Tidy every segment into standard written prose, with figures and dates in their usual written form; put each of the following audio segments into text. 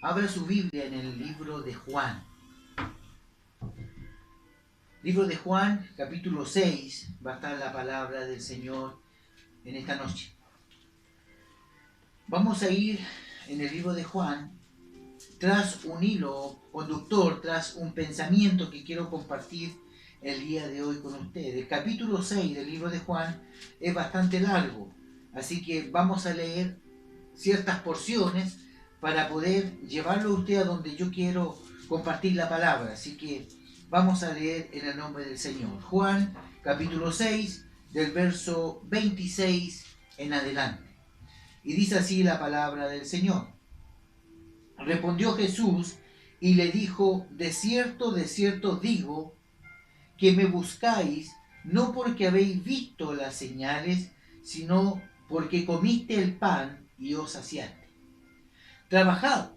Abra su Biblia en el libro de Juan. Libro de Juan, capítulo 6, va a estar la palabra del Señor en esta noche. Vamos a ir en el libro de Juan tras un hilo conductor, tras un pensamiento que quiero compartir el día de hoy con ustedes. El capítulo 6 del libro de Juan es bastante largo, así que vamos a leer ciertas porciones para poder llevarlo a usted a donde yo quiero compartir la palabra. Así que vamos a leer en el nombre del Señor. Juan, capítulo 6, del verso 26 en adelante. Y dice así la palabra del Señor. Respondió Jesús y le dijo: de cierto digo, que me buscáis no porque habéis visto las señales, sino porque comiste el pan y os saciaste. Trabajad,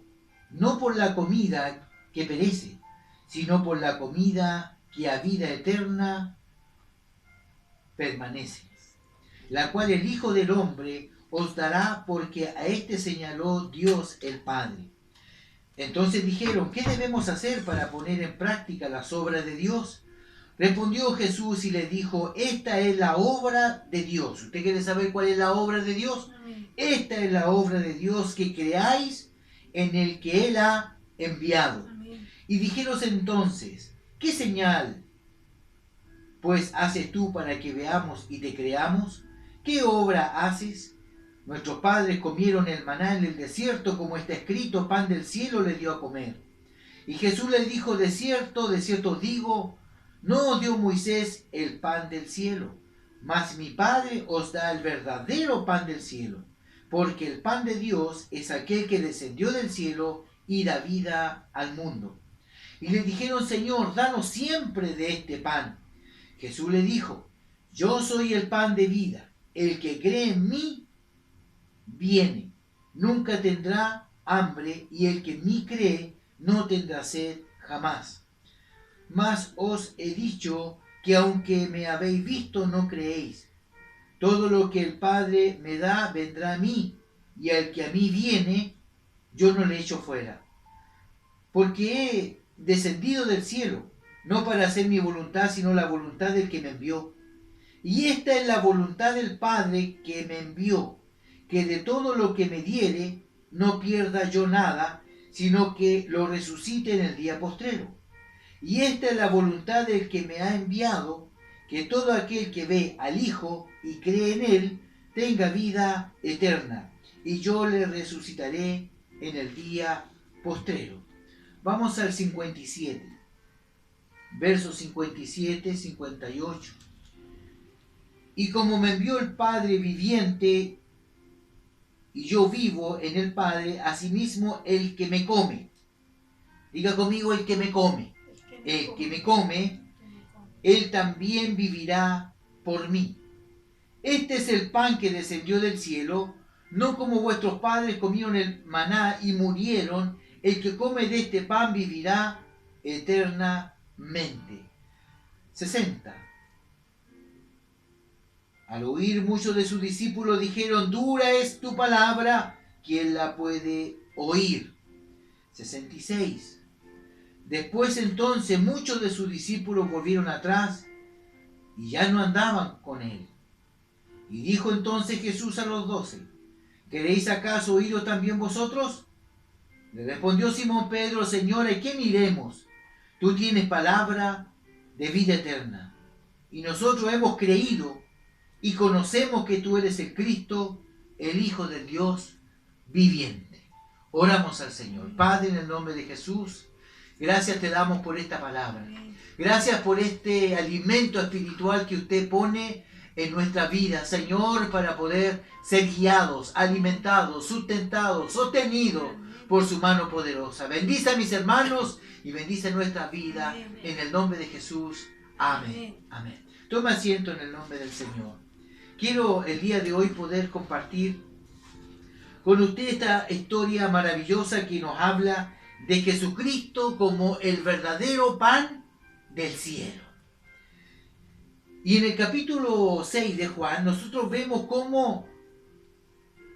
no por la comida que perece, sino por la comida que a vida eterna permanece, la cual el Hijo del Hombre os dará, porque a éste señaló Dios el Padre. Entonces dijeron: ¿qué debemos hacer para poner en práctica las obras de Dios? Respondió Jesús y le dijo: esta es la obra de Dios. ¿Usted quiere saber cuál es la obra de Dios? Amén. Esta es la obra de Dios, que creáis en el que Él ha enviado. Amén. Y dijeron entonces: ¿qué señal pues haces tú para que veamos y te creamos? ¿Qué obra haces? Nuestros padres comieron el maná en el desierto, como está escrito: pan del cielo les dio a comer. Y Jesús les dijo: de cierto digo, no os dio Moisés el pan del cielo, mas mi Padre os da el verdadero pan del cielo, porque el pan de Dios es aquel que descendió del cielo y da vida al mundo. Y le dijeron: Señor, danos siempre de este pan. Jesús le dijo: yo soy el pan de vida, el que cree en mí viene, nunca tendrá hambre, y el que en mí cree no tendrá sed jamás. Mas os he dicho que aunque me habéis visto, no creéis. Todo lo que el Padre me da vendrá a mí, y al que a mí viene, yo no le echo fuera. Porque he descendido del cielo, no para hacer mi voluntad, sino la voluntad del que me envió. Y esta es la voluntad del Padre que me envió, que de todo lo que me diere, no pierda yo nada, sino que lo resucite en el día postrero. Y esta es la voluntad del que me ha enviado, que todo aquel que ve al Hijo y cree en Él, tenga vida eterna, y yo le resucitaré en el día postrero. Vamos al 57, versos 57, 58. Y como me envió el Padre viviente, y yo vivo en el Padre, asimismo el que me come. Diga conmigo: el que me come. El que me come, Él también vivirá por mí. Este es el pan que descendió del cielo, no como vuestros padres comieron el maná y murieron. El que come de este pan vivirá eternamente. 60. Al oír muchos de sus discípulos dijeron: dura es tu palabra, ¿quién la puede oír? 66. Después entonces muchos de sus discípulos volvieron atrás y ya no andaban con él. Y dijo entonces Jesús a los 12: ¿queréis acaso oíros también vosotros? Le respondió Simón Pedro: Señor, ¿a quién iremos? Tú tienes palabra de vida eterna, y nosotros hemos creído y conocemos que tú eres el Cristo, el Hijo del Dios viviente. Oramos al Señor. Padre, en el nombre de Jesús, gracias te damos por esta palabra. Gracias por este alimento espiritual que usted pone en nuestra vida, Señor, para poder ser guiados, alimentados, sustentados, sostenidos por su mano poderosa. Bendice a mis hermanos y bendice nuestra vida en el nombre de Jesús. Amén. Amén. Toma asiento en el nombre del Señor. Quiero el día de hoy poder compartir con usted esta historia maravillosa que nos habla de Jesucristo como el verdadero pan del cielo. Y en el capítulo 6 de Juan nosotros vemos cómo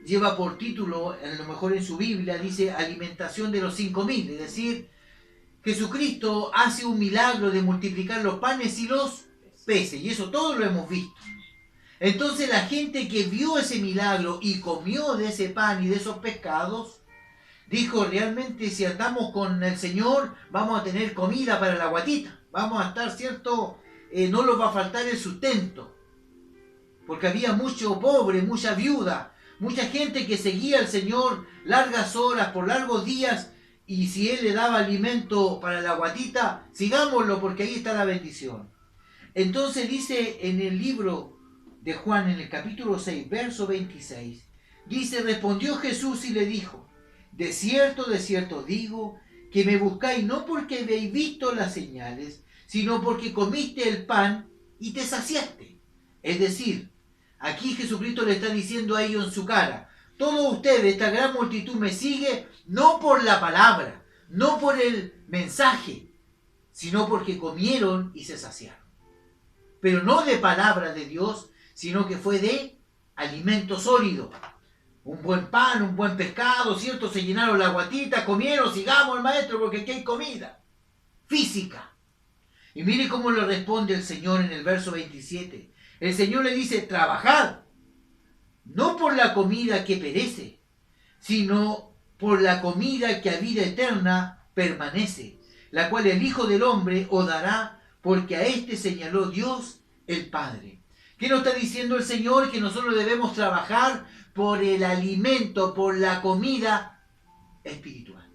lleva por título, a lo mejor en su Biblia, dice alimentación de los 5.000, es decir, Jesucristo hace un milagro de multiplicar los panes y los peces, y eso todo lo hemos visto. Entonces la gente que vio ese milagro y comió de ese pan y de esos pescados, dijo, realmente si andamos con el Señor, vamos a tener comida para la guatita, vamos a estar, ¿cierto? No nos va a faltar el sustento, porque había mucho pobre, mucha viuda, mucha gente que seguía al Señor largas horas, por largos días, y si Él le daba alimento para la guatita, sigámoslo porque ahí está la bendición. Entonces dice en el libro de Juan, en el capítulo 6, verso 26, dice, respondió Jesús y le dijo, de cierto digo, que me buscáis no porque habéis visto las señales, sino porque comiste el pan y te saciaste. Es decir, aquí Jesucristo le está diciendo a ellos en su cara, todos ustedes, esta gran multitud me sigue no por la palabra, no por el mensaje, sino porque comieron y se saciaron. Pero no de palabra de Dios, sino que fue de alimento sólido. Un buen pan, un buen pescado, ¿cierto? Se llenaron la guatita, comieron, sigamos al maestro porque aquí hay comida física. Y mire cómo le responde el Señor en el verso 27. El Señor le dice, trabajad, no por la comida que perece, sino por la comida que a vida eterna permanece, la cual el Hijo del Hombre os dará, porque a este señaló Dios el Padre. ¿Qué nos está diciendo el Señor? Que nosotros debemos trabajar por el alimento, por la comida espiritual.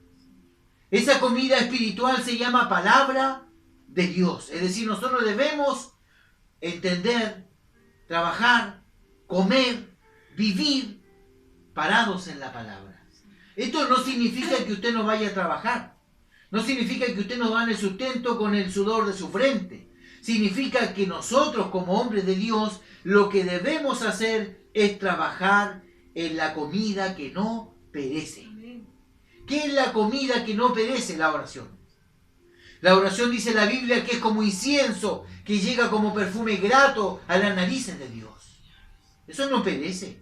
Esa comida espiritual se llama palabra de Dios. Es decir, nosotros debemos entender, trabajar, comer, vivir parados en la palabra. Esto no significa que usted no vaya a trabajar. No significa que usted no gane sustento con el sudor de su frente. Significa que nosotros como hombres de Dios lo que debemos hacer es trabajar en la comida que no perece. ¿Qué es la comida que no perece? La oración. La oración dice la Biblia que es como incienso, que llega como perfume grato a las narices de Dios. Eso no perece.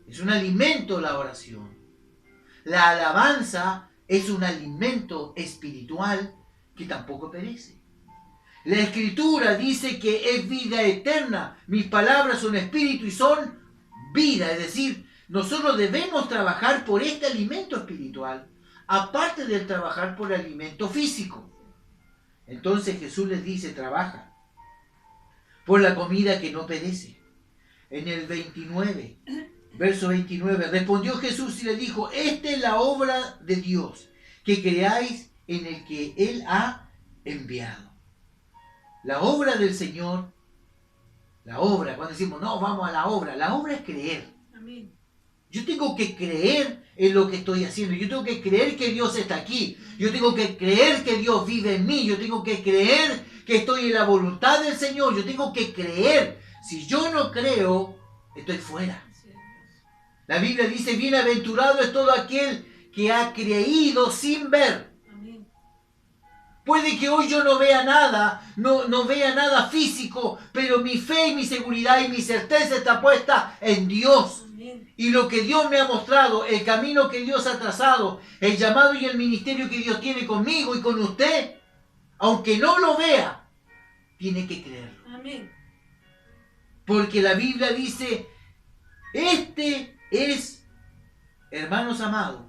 Es un alimento la oración. La alabanza es un alimento espiritual que tampoco perece. La Escritura dice que es vida eterna. Mis palabras son espíritu y son vida. Es decir, nosotros debemos trabajar por este alimento espiritual, aparte del trabajar por el alimento físico. Entonces Jesús les dice, trabaja por la comida que no perece. En el 29, verso 29, respondió Jesús y le dijo, esta es la obra de Dios, que creáis en el que Él ha enviado. La obra del Señor, la obra, cuando decimos, no, vamos a la obra es creer. Amén. Yo tengo que creer en lo que estoy haciendo, yo tengo que creer que Dios está aquí, yo tengo que creer que Dios vive en mí, yo tengo que creer que estoy en la voluntad del Señor, yo tengo que creer. Si yo no creo, estoy fuera. La Biblia dice, bienaventurado es todo aquel que ha creído sin ver. Puede que hoy yo no vea nada, no vea nada físico, pero mi fe y mi seguridad y mi certeza está puesta en Dios. Y lo que Dios me ha mostrado, el camino que Dios ha trazado, el llamado y el ministerio que Dios tiene conmigo y con usted, aunque no lo vea, tiene que creerlo. Amén. Porque la Biblia dice, este es, hermanos amados,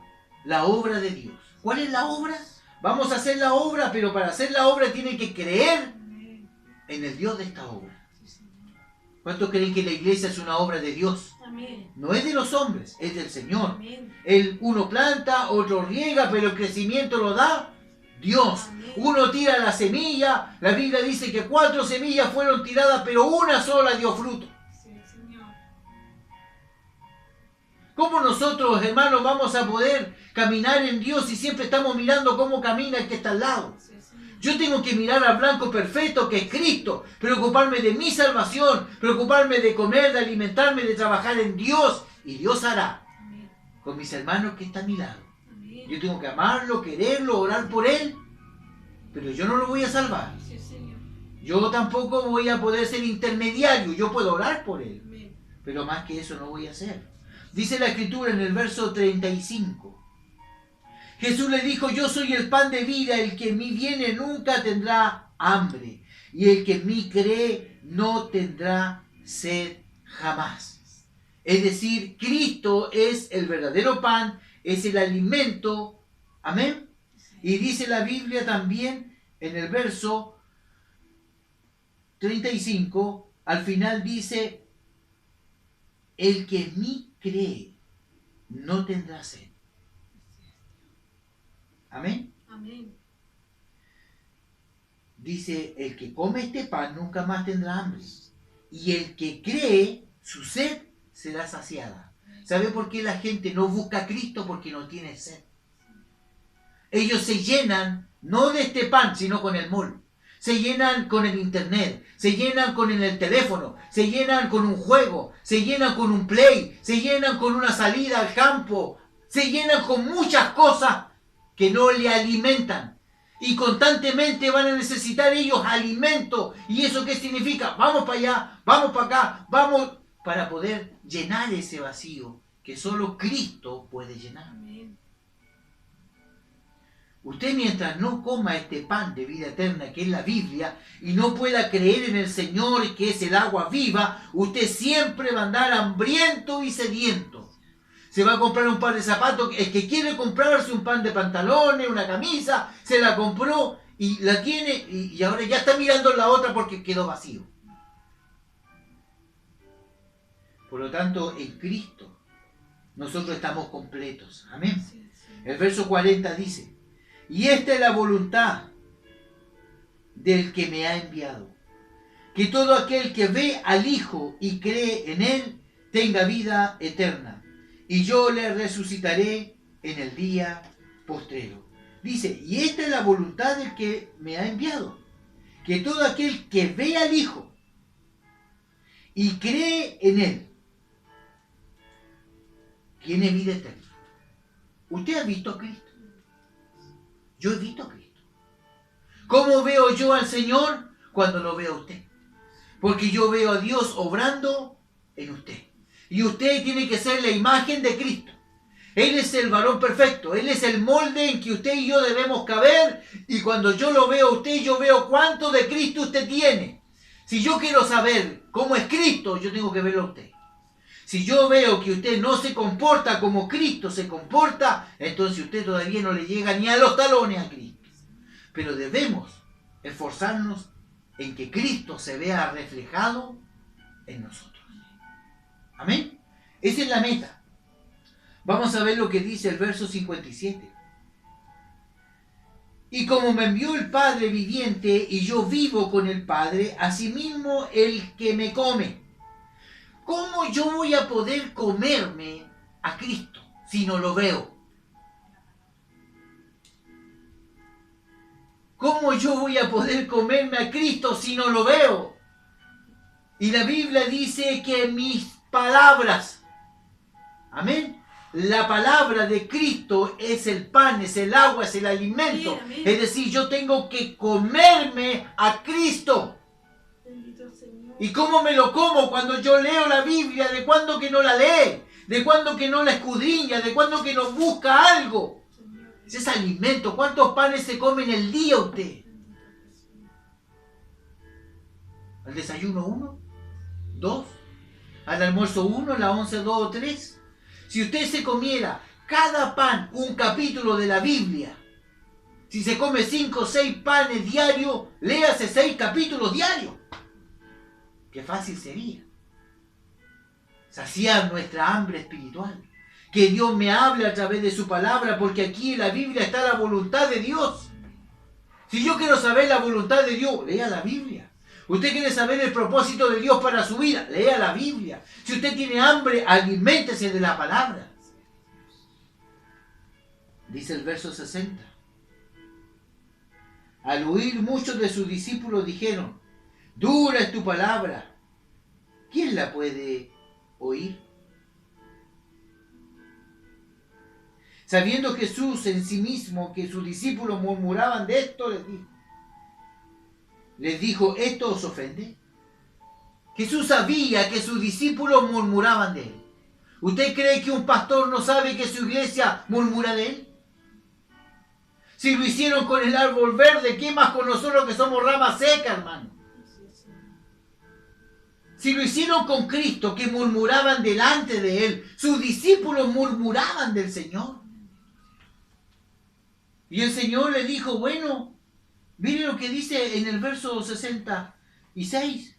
la obra de Dios. ¿Cuál es la obra? Vamos a hacer la obra, pero para hacer la obra tienen que creer en el Dios de esta obra. ¿Cuántos creen que la iglesia es una obra de Dios? Amén. No es de los hombres, es del Señor. Uno planta, otro riega, pero el crecimiento lo da Dios. Amén. Uno tira la semilla, la Biblia dice que 4 semillas fueron tiradas, pero una sola dio fruto. Sí, Señor. ¿Cómo nosotros, hermanos, vamos a poder caminar en Dios si siempre estamos mirando cómo camina el que está al lado? Yo tengo que mirar al blanco perfecto que es Cristo, preocuparme de mi salvación, preocuparme de comer, de alimentarme, de trabajar en Dios. Y Dios hará con mis hermanos que están a mi lado. Yo tengo que amarlo, quererlo, orar por Él, pero yo no lo voy a salvar. Yo tampoco voy a poder ser intermediario, yo puedo orar por Él, pero más que eso no voy a hacer. Dice la Escritura en el verso 35. Jesús le dijo, yo soy el pan de vida, el que en mí viene nunca tendrá hambre, y el que en mí cree no tendrá sed jamás. Es decir, Cristo es el verdadero pan, es el alimento. Amén. Y dice la Biblia también en el verso 35, al final dice, el que en mí cree no tendrá sed. Amén. Amén. Dice, el que come este pan nunca más tendrá hambre. Y el que cree, su sed será saciada. ¿Sabe por qué la gente no busca a Cristo? Porque no tiene sed. Ellos se llenan, no de este pan, sino con el mall. Se llenan con el internet, se llenan con el teléfono, se llenan con un juego, se llenan con un play, se llenan con una salida al campo, se llenan con muchas cosas que no le alimentan. Y constantemente van a necesitar ellos alimento. ¿Y eso qué significa? Vamos para allá, vamos para acá, vamos para poder llenar ese vacío que solo Cristo puede llenar. Amén. Usted mientras no coma este pan de vida eterna que es la Biblia y no pueda creer en el Señor que es el agua viva, usted siempre va a andar hambriento y sediento. Se va a comprar un par de zapatos, el que quiere comprarse un par de pantalones, una camisa, se la compró y la tiene y ahora ya está mirando la otra porque quedó vacío. Por lo tanto, en Cristo nosotros estamos completos. Amén. El verso 40 dice, y esta es la voluntad del que me ha enviado, que todo aquel que ve al Hijo y cree en Él tenga vida eterna, y yo le resucitaré en el día postrero. Dice, y esta es la voluntad del que me ha enviado, que todo aquel que ve al Hijo y cree en Él tiene vida eterna. ¿Usted ha visto a Cristo? Yo he visto a Cristo. ¿Cómo veo yo al Señor? Cuando lo veo a usted. Porque yo veo a Dios obrando en usted. Y usted tiene que ser la imagen de Cristo. Él es el varón perfecto. Él es el molde en que usted y yo debemos caber. Y cuando yo lo veo a usted, yo veo cuánto de Cristo usted tiene. Si yo quiero saber cómo es Cristo, yo tengo que verlo a usted. Si yo veo que usted no se comporta como Cristo se comporta, entonces usted todavía no le llega ni a los talones a Cristo. Pero debemos esforzarnos en que Cristo se vea reflejado en nosotros. Amén. Esa es la meta. Vamos a ver lo que dice el verso 57. Y como me envió el Padre viviente y yo vivo con el Padre, asimismo el que me come. ¿Cómo yo voy a poder comerme a Cristo si no lo veo? ¿Cómo yo voy a poder comerme a Cristo si no lo veo? Y la Biblia dice que mis palabras, amén, la palabra de Cristo es el pan, es el agua, es el alimento. Amén, amén. Es decir, yo tengo que comerme a Cristo. ¿Y cómo me lo como? Cuando yo leo la Biblia, ¿de cuándo que no la lee? ¿De cuándo que no la escudriña? ¿De cuándo que no busca algo? Ese es alimento. ¿Cuántos panes se come en el día usted? ¿Al desayuno 1? 2. ¿Al almuerzo 1? ¿La 11, 2 o 3? Si usted se comiera cada pan un capítulo de la Biblia, si se come 5 o 6 panes diarios, léase 6 capítulos diarios. Qué fácil sería saciar nuestra hambre espiritual. Que Dios me hable a través de su palabra, porque aquí en la Biblia está la voluntad de Dios. Si yo quiero saber la voluntad de Dios, lea la Biblia. Usted quiere saber el propósito de Dios para su vida, lea la Biblia. Si usted tiene hambre, aliméntese de la palabra. Dice el verso 60. Al oír muchos de sus discípulos dijeron, dura es tu palabra, ¿quién la puede oír? Sabiendo Jesús en sí mismo que sus discípulos murmuraban de esto, les dijo, ¿esto os ofende? Jesús sabía que sus discípulos murmuraban de él. ¿Usted cree que un pastor no sabe que su iglesia murmura de él? Si lo hicieron con el árbol verde, ¿qué más con nosotros que somos ramas secas, hermano? Si lo hicieron con Cristo, que murmuraban delante de él, sus discípulos murmuraban del Señor. Y el Señor le dijo, bueno, mire lo que dice en el verso 66.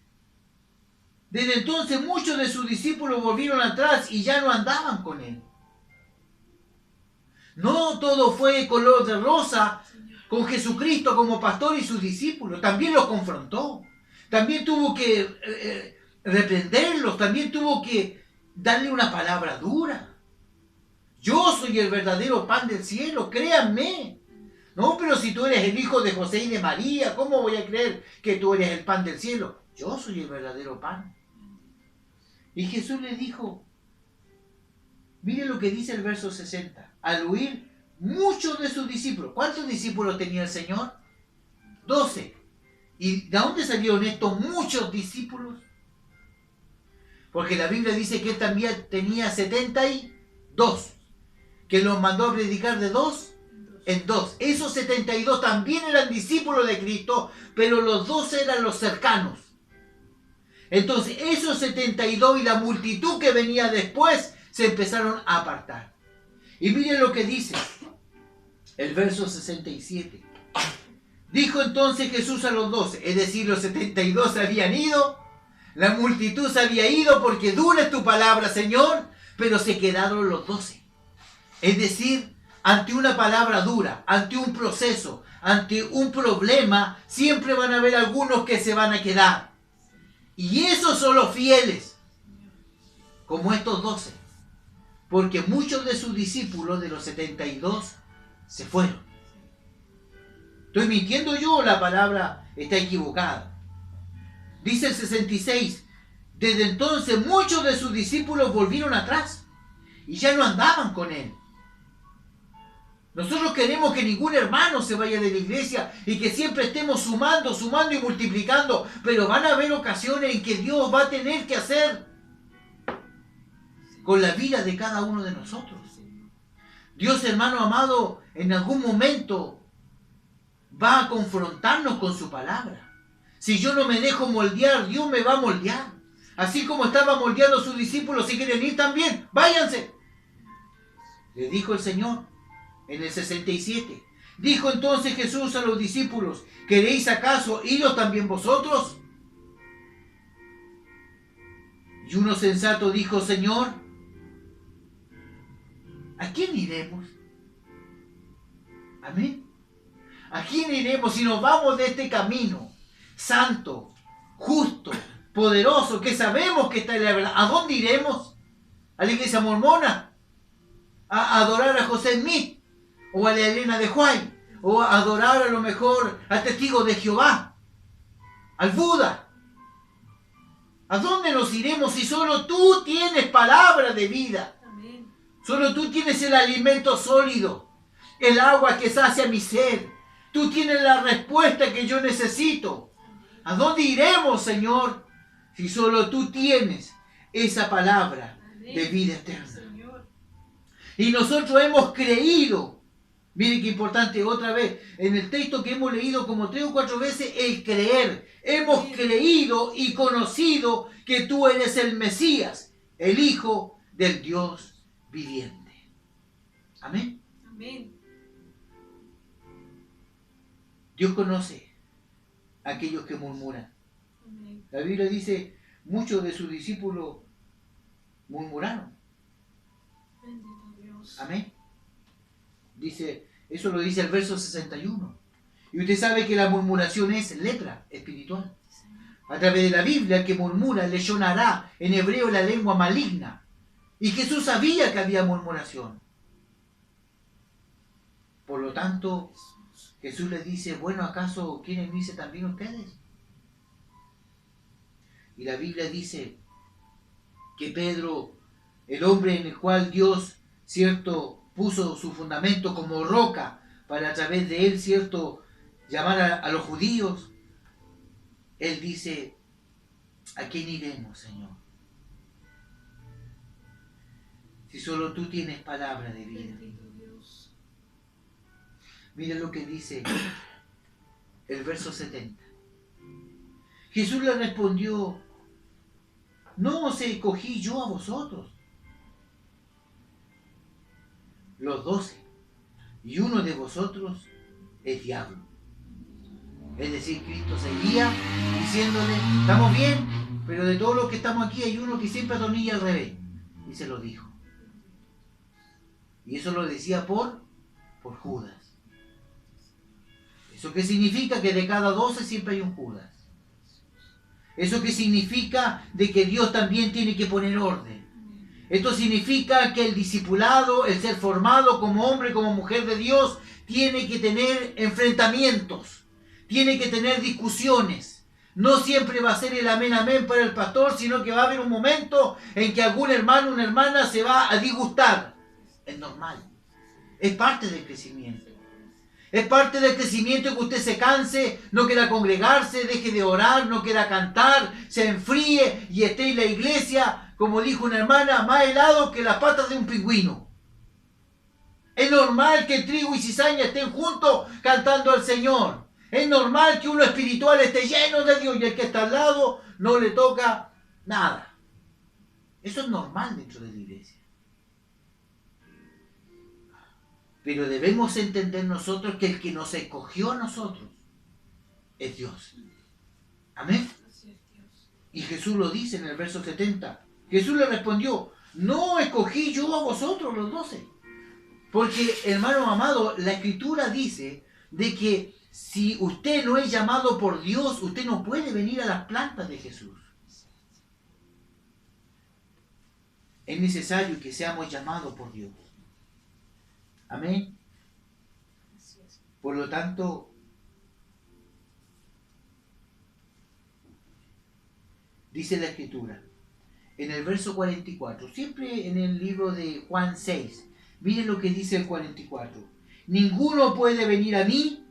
Desde entonces muchos de sus discípulos volvieron atrás y ya no andaban con él. No todo fue color de rosa con Jesucristo como pastor y sus discípulos. También los confrontó. También tuvo que reprenderlos. También tuvo que darle una palabra dura. Yo soy el verdadero pan del cielo, créanme. No, pero si tú eres el hijo de José y de María, ¿cómo voy a creer que tú eres el pan del cielo? Yo soy el verdadero pan. Y Jesús le dijo, mire lo que dice el verso 60. Al huir, muchos de sus discípulos. ¿Cuántos discípulos tenía el Señor? 12. ¿Y de dónde salieron estos muchos discípulos? Porque la Biblia dice que él también tenía 72. Que los mandó a predicar de 2 en 2. Esos 72 también eran discípulos de Cristo, pero los 12 eran los cercanos. Entonces esos 72 y la multitud que venía después se empezaron a apartar. Y miren lo que dice el verso 67. Dijo entonces Jesús a los 12, es decir, los 72 se habían ido, la multitud se había ido porque dura es tu palabra, Señor, pero se quedaron los 12. Es decir, ante una palabra dura, ante un proceso, ante un problema, siempre van a haber algunos que se van a quedar. Y esos son los fieles, como estos 12. Porque muchos de sus discípulos, de los 72, se fueron. ¿Estoy mintiendo yo o la palabra está equivocada? Dice el 66, desde entonces muchos de sus discípulos volvieron atrás y ya no andaban con él. Nosotros queremos que ningún hermano se vaya de la iglesia y que siempre estemos sumando y multiplicando, pero van a haber ocasiones en que Dios va a tener que hacer con la vida de cada uno de nosotros. Dios, hermano amado, en algún momento va a confrontarnos con su palabra. Si yo no me dejo moldear, Dios me va a moldear. Así como estaba moldeando a sus discípulos, si quieren ir también, váyanse. Le dijo el Señor en el 67. Dijo entonces Jesús a los discípulos, ¿queréis acaso iros también vosotros? Y uno sensato dijo, Señor, ¿a quién iremos? Amén. ¿A quién iremos si nos vamos de este camino santo, justo, poderoso, que sabemos que está en la verdad? ¿A dónde iremos? ¿A la iglesia mormona? ¿A adorar a José Smith? ¿O a la Elena de White? ¿O a adorar a lo mejor al testigo de Jehová? ¿Al Buda? ¿A dónde nos iremos si solo tú tienes palabra de vida? Amén. Solo tú tienes el alimento sólido, el agua que sacia mi sed. Tú tienes la respuesta que yo necesito. ¿A dónde iremos, Señor, si solo tú tienes esa palabra de vida eterna? Y nosotros hemos creído. Miren qué importante, otra vez, en el texto que hemos leído como 3 o 4 veces, el creer. Hemos creído y conocido que tú eres el Mesías, el Hijo del Dios viviente. Amén. Amén. Dios conoce a aquellos que murmuran. Amén. La Biblia dice, muchos de sus discípulos murmuraron. Bendito Dios. Amén. Dice, eso lo dice el verso 61. Y usted sabe que la murmuración es lepra espiritual. A través de la Biblia, el que murmura le sonará en hebreo la lengua maligna. Y Jesús sabía que había murmuración. Por lo tanto, Jesús les dice, bueno, ¿acaso quieren irse también ustedes? Y la Biblia dice que Pedro, el hombre en el cual Dios, cierto, puso su fundamento como roca para a través de él, cierto, llamar a los judíos, él dice, ¿a quién iremos, Señor? si solo tú tienes palabra de vida? Mira lo que dice el verso 70. Jesús le respondió: ¿no os escogí yo a vosotros, los 12, y uno de vosotros es diablo? Es decir, Cristo seguía diciéndole: estamos bien, pero de todos los que estamos aquí hay uno que siempre atornilla al revés. Y se lo dijo. Y eso lo decía por Judas. ¿Eso qué significa? Que de cada 12 siempre hay un Judas. ¿Eso qué significa? De que Dios también tiene que poner orden. Esto significa que el discipulado, el ser formado como hombre, como mujer de Dios, tiene que tener enfrentamientos, tiene que tener discusiones. No siempre va a ser el amén, amén para el pastor, sino que va a haber un momento en que algún hermano o una hermana se va a disgustar. Es normal. Es parte del crecimiento. Es parte del crecimiento que usted se canse, no quiera congregarse, deje de orar, no quiera cantar, se enfríe y esté en la iglesia, como dijo una hermana, más helado que las patas de un pingüino. Es normal que trigo y cizaña estén juntos cantando al Señor. Es normal que uno espiritual esté lleno de Dios y el que está al lado no le toca nada. Eso es normal dentro de la iglesia. Pero debemos entender nosotros que el que nos escogió a nosotros es Dios. Amén. Y Jesús lo dice en el verso 70. Jesús le respondió: no escogí yo a vosotros los 12. Porque, hermano amado, la Escritura dice de que si usted no es llamado por Dios, usted no puede venir a las plantas de Jesús. Es necesario que seamos llamados por Dios. Amén. Por lo tanto, dice la Escritura, en el verso 44, siempre en el libro de Juan 6, miren lo que dice el 44. Ninguno puede venir a mí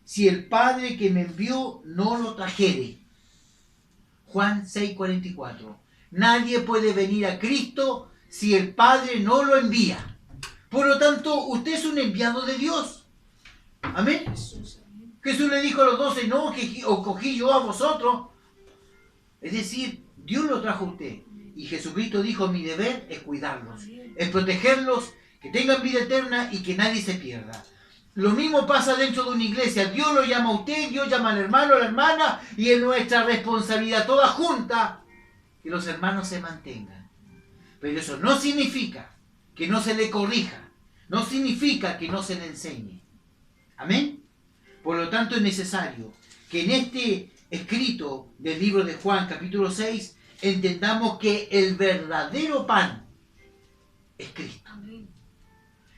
si el Padre que me envió no lo trajere. Juan 6, 44. Nadie puede venir a Cristo si el Padre no lo envía. Por lo tanto, usted es un enviado de Dios. Amén. Jesús le dijo a los 12, no, que os cogí yo a vosotros. Es decir, Dios lo trajo a usted. Y Jesucristo dijo: mi deber es cuidarlos, es protegerlos, que tengan vida eterna y que nadie se pierda. Lo mismo pasa dentro de una iglesia. Dios lo llama a usted, Dios llama al hermano, a la hermana, y es nuestra responsabilidad toda junta que los hermanos se mantengan. Pero eso no significa que no se le corrija, no significa que no se le enseñe. Amén. Por lo tanto, es necesario que en este escrito del libro de Juan, capítulo 6, entendamos que el verdadero pan es Cristo. Amén.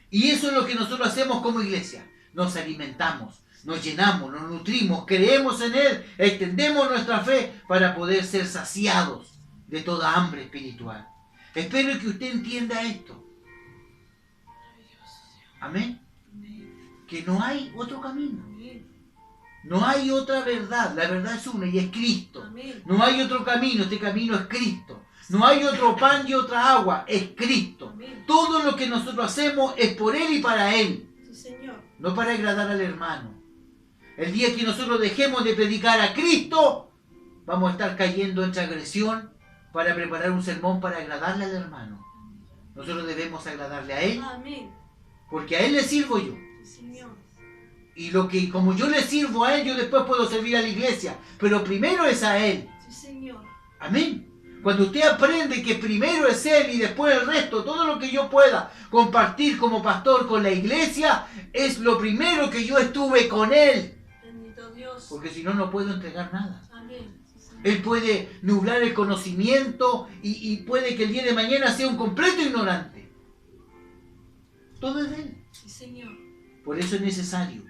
Y eso es lo que nosotros hacemos como iglesia. Nos alimentamos, nos llenamos, nos nutrimos, creemos en Él, extendemos nuestra fe para poder ser saciados de toda hambre espiritual. Espero que usted entienda esto. Amén. Que no hay otro camino. No hay otra verdad. La verdad es una y es Cristo. No hay otro camino. Este camino es Cristo. No hay otro pan y otra agua. Es Cristo. Todo lo que nosotros hacemos es por Él y para Él. Sí, Señor. No para agradar al hermano. El día que nosotros dejemos de predicar a Cristo, vamos a estar cayendo en transgresión para preparar un sermón para agradarle al hermano. Nosotros debemos agradarle a Él. Amén. Porque a Él le sirvo yo. Sí, Señor. Y como yo le sirvo a Él, yo después puedo servir a la iglesia. Pero primero es a Él. Sí, Señor. Amén. Cuando usted aprende que primero es Él y después el resto, todo lo que yo pueda compartir como pastor con la iglesia, es lo primero que yo estuve con Él. Bendito Dios. Porque si no, no puedo entregar nada. Amén. Sí, Señor. Él puede nublar el conocimiento y puede que el día de mañana sea un completo ignorante. Todo es de Él. Sí, Señor. Por eso es necesario,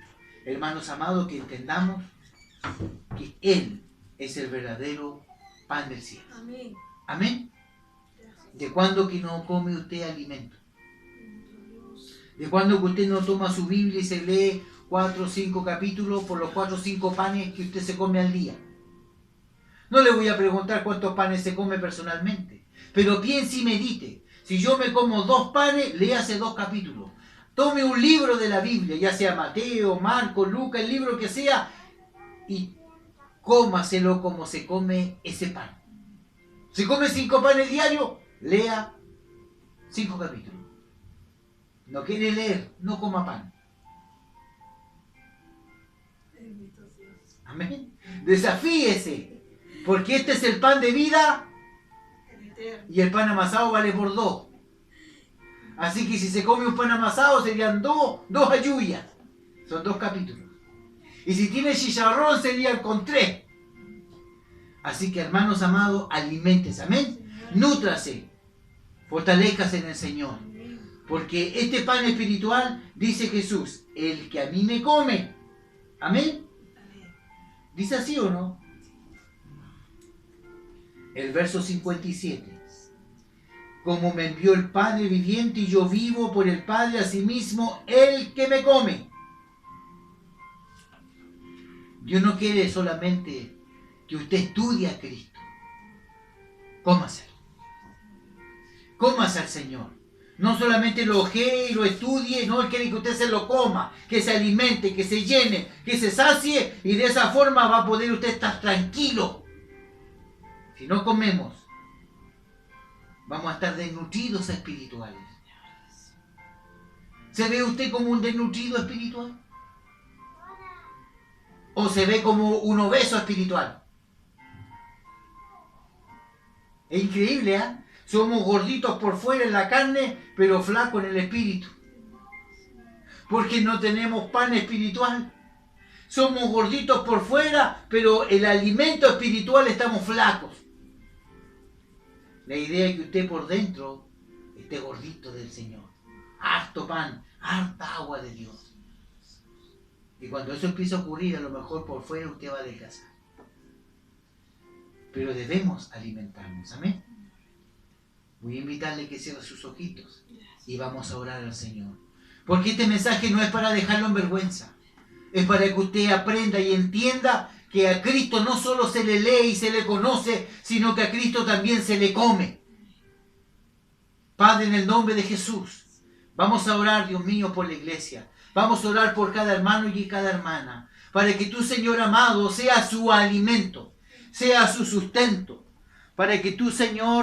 hermanos amados, que entendamos que Él es el verdadero pan del cielo. Amén. Amén. ¿De cuándo que no come usted alimento? Bendito Dios. ¿De cuándo que usted no toma su Biblia y se lee 4 o 5 capítulos por los 4 o 5 panes que usted se come al día? No le voy a preguntar cuántos panes se come personalmente, pero piense y medite. Si yo me como 2 panes, léase 2 capítulos. Tome un libro de la Biblia, ya sea Mateo, Marcos, Lucas, el libro que sea, y cómaselo como se come ese pan. Si come 5 panes diarios, lea 5 capítulos. No quiere leer, no coma pan. Bendito Dios. Amén. Desafíese, porque este es el pan de vida El eterno. y el pan amasado vale por 2. Así que si se come un pan amasado serían 2 ayuyas. Son 2 capítulos. Y si tiene chicharrón serían con 3. Así que hermanos amados, aliméntese. Amén. Señor. Nútrase. Fortalézcase en el Señor. Amén. Porque este pan espiritual, dice Jesús, el que a mí me come. Amén. Amén. ¿Dice así o no? El verso 57. Como me envió el Padre viviente y yo vivo por el Padre, asimismo el que me come. Dios no quiere solamente que usted estudie a Cristo. Cómaselo. Cómase al Señor. No solamente lo ojee y lo estudie, no, Él quiere que usted se lo coma, que se alimente, que se llene, que se sacie, y de esa forma va a poder usted estar tranquilo. Si no comemos, vamos a estar desnutridos espirituales. ¿Se ve usted como un desnutrido espiritual? ¿O se ve como un obeso espiritual? Es increíble, ¿eh? Somos gorditos por fuera en la carne, pero flacos en el espíritu. Porque no tenemos pan espiritual. Somos gorditos por fuera, pero el alimento espiritual estamos flacos. La idea es que usted por dentro esté gordito del Señor. Harto pan, harta agua de Dios. Y cuando eso empieza a ocurrir, a lo mejor por fuera usted va a adelgazar. Pero debemos alimentarnos. Amén. Voy a invitarle que cierre sus ojitos y vamos a orar al Señor. Porque este mensaje no es para dejarlo en vergüenza. Es para que usted aprenda y entienda que a Cristo no solo se le lee y se le conoce, sino que a Cristo también se le come. Padre, en el nombre de Jesús, vamos a orar, Dios mío, por la iglesia. Vamos a orar por cada hermano y cada hermana, para que tú, Señor amado, seas su alimento, sea su sustento, para que tú, Señor,